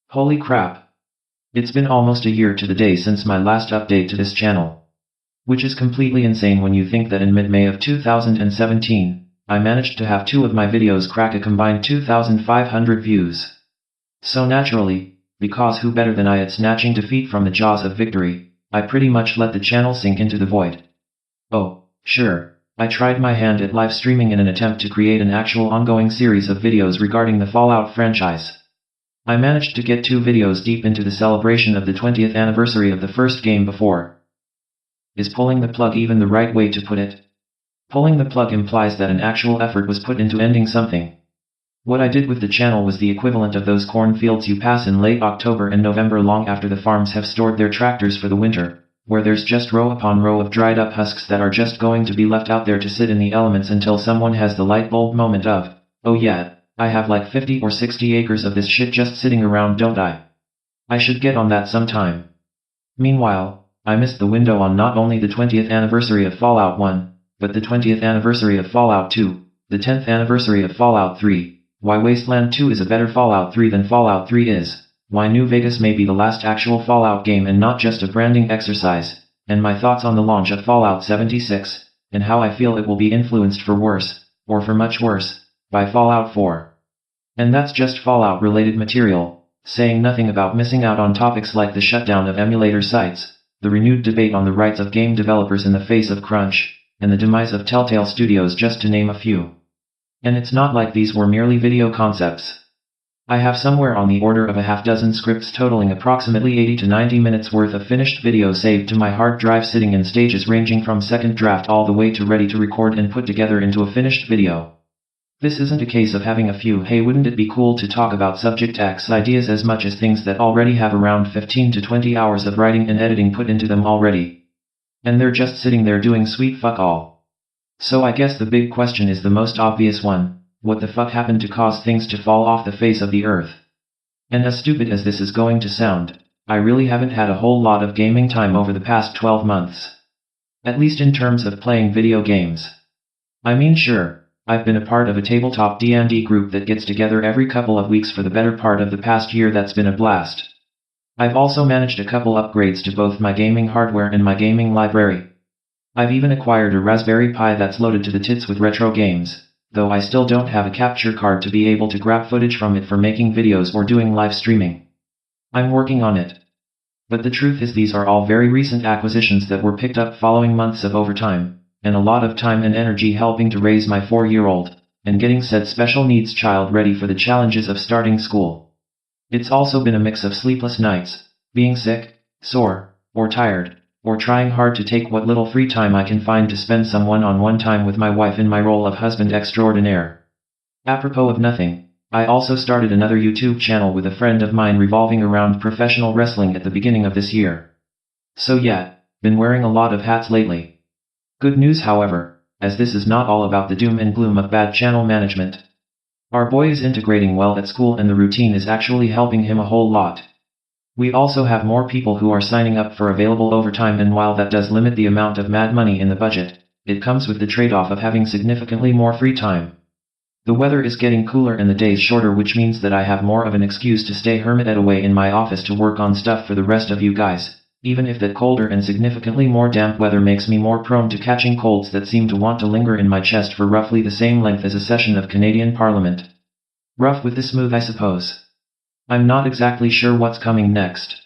Holy crap. It's been almost a year to the day since my last update to this channel. Which is completely insane when you think that in mid-May of 2017, I managed to have 2 of my videos crack a combined 2,500 views. So naturally, because who better than I at snatching defeat from the jaws of victory, I pretty much let the channel sink into the void. Oh, sure, I tried my hand at live streaming in an attempt to create an actual ongoing series of videos regarding the Fallout franchise. I managed to get 2 videos deep into the celebration of the 20th anniversary of the first game before. Is pulling the plug even the right way to put it? Pulling the plug implies that an actual effort was put into ending something. What I did with the channel was the equivalent of those cornfields you pass in late October and November long after the farms have stored their tractors for the winter, where there's just row upon row of dried up husks that are just going to be left out there to sit in the elements until someone has the light bulb moment of, oh yeah, I have like 50 or 60 acres of this shit just sitting around, don't I? I should get on that sometime. Meanwhile, I missed the window on not only the 20th anniversary of Fallout 1, but the 20th anniversary of Fallout 2, the 10th anniversary of Fallout 3, why Wasteland 2 is a better Fallout 3 than Fallout 3 is, why New Vegas may be the last actual Fallout game and not just a branding exercise, and my thoughts on the launch of Fallout 76, and how I feel it will be influenced for worse, or for much worse, by Fallout 4. And that's just Fallout-related material, saying nothing about missing out on topics like the shutdown of emulator sites, the renewed debate on the rights of game developers in the face of crunch, and the demise of Telltale Studios, just to name a few. And it's not like these were merely video concepts. I have somewhere on the order of a half-dozen scripts totaling approximately 80 to 90 minutes worth of finished video saved to my hard drive, sitting in stages ranging from second draft all the way to ready to record and put together into a finished video. This isn't a case of having a few "hey wouldn't it be cool to talk about subject X" ideas as much as things that already have around 15 to 20 hours of writing and editing put into them already. And they're just sitting there doing sweet fuck all. So I guess the big question is the most obvious one: what the fuck happened to cause things to fall off the face of the earth? And as stupid as this is going to sound, I really haven't had a whole lot of gaming time over the past 12 months. At least in terms of playing video games. I mean, sure, I've been a part of a tabletop D&D group that gets together every couple of weeks for the better part of the past year. That's been a blast. I've also managed a couple upgrades to both my gaming hardware and my gaming library. I've even acquired a Raspberry Pi that's loaded to the tits with retro games, though I still don't have a capture card to be able to grab footage from it for making videos or doing live streaming. I'm working on it. But the truth is, these are all very recent acquisitions that were picked up following months of overtime, and a lot of time and energy helping to raise my 4-year-old, and getting said special needs child ready for the challenges of starting school. It's also been a mix of sleepless nights, being sick, sore, or tired, or trying hard to take what little free time I can find to spend some one-on-one time with my wife in my role of husband extraordinaire. Apropos of nothing, I also started another YouTube channel with a friend of mine revolving around professional wrestling at the beginning of this year. So yeah, been wearing a lot of hats lately. Good news, however, as this is not all about the doom and gloom of bad channel management. Our boy is integrating well at school and the routine is actually helping him a whole lot. We also have more people who are signing up for available overtime, and while that does limit the amount of mad money in the budget, it comes with the trade-off of having significantly more free time. The weather is getting cooler and the days shorter, which means that I have more of an excuse to stay hermit away in my office to work on stuff for the rest of you guys. Even if that colder and significantly more damp weather makes me more prone to catching colds that seem to want to linger in my chest for roughly the same length as a session of Canadian Parliament. Rough with the smooth, I suppose. I'm not exactly sure what's coming next.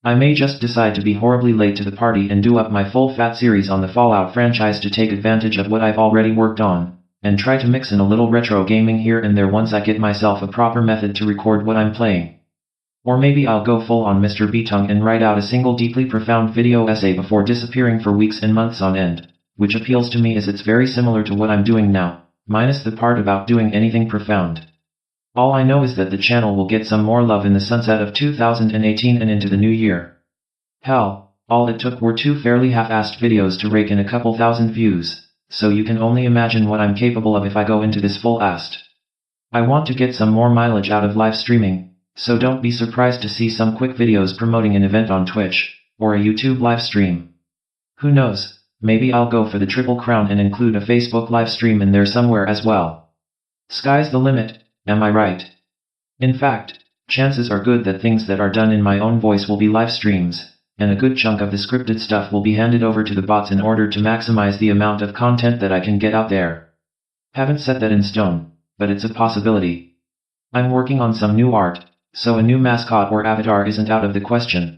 I may just decide to be horribly late to the party and do up my full fat series on the Fallout franchise to take advantage of what I've already worked on, and try to mix in a little retro gaming here and there once I get myself a proper method to record what I'm playing. Or maybe I'll go full on Mr. Beatung and write out a single deeply profound video essay before disappearing for weeks and months on end, which appeals to me as it's very similar to what I'm doing now, minus the part about doing anything profound. All I know is that the channel will get some more love in the sunset of 2018 and into the new year. Hell, all it took were 2 fairly half-assed videos to rake in a couple thousand views, so you can only imagine what I'm capable of if I go into this full-assed. I want to get some more mileage out of live streaming, so don't be surprised to see some quick videos promoting an event on Twitch, or a YouTube live stream. Who knows, maybe I'll go for the Triple Crown and include a Facebook live stream in there somewhere as well. Sky's the limit, am I right? In fact, chances are good that things that are done in my own voice will be live streams, and a good chunk of the scripted stuff will be handed over to the bots in order to maximize the amount of content that I can get out there. Haven't set that in stone, but it's a possibility. I'm working on some new art, so a new mascot or avatar isn't out of the question.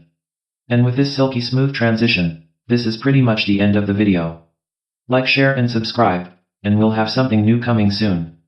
And with this silky smooth transition, this is pretty much the end of the video. Like, share and subscribe, and we'll have something new coming soon.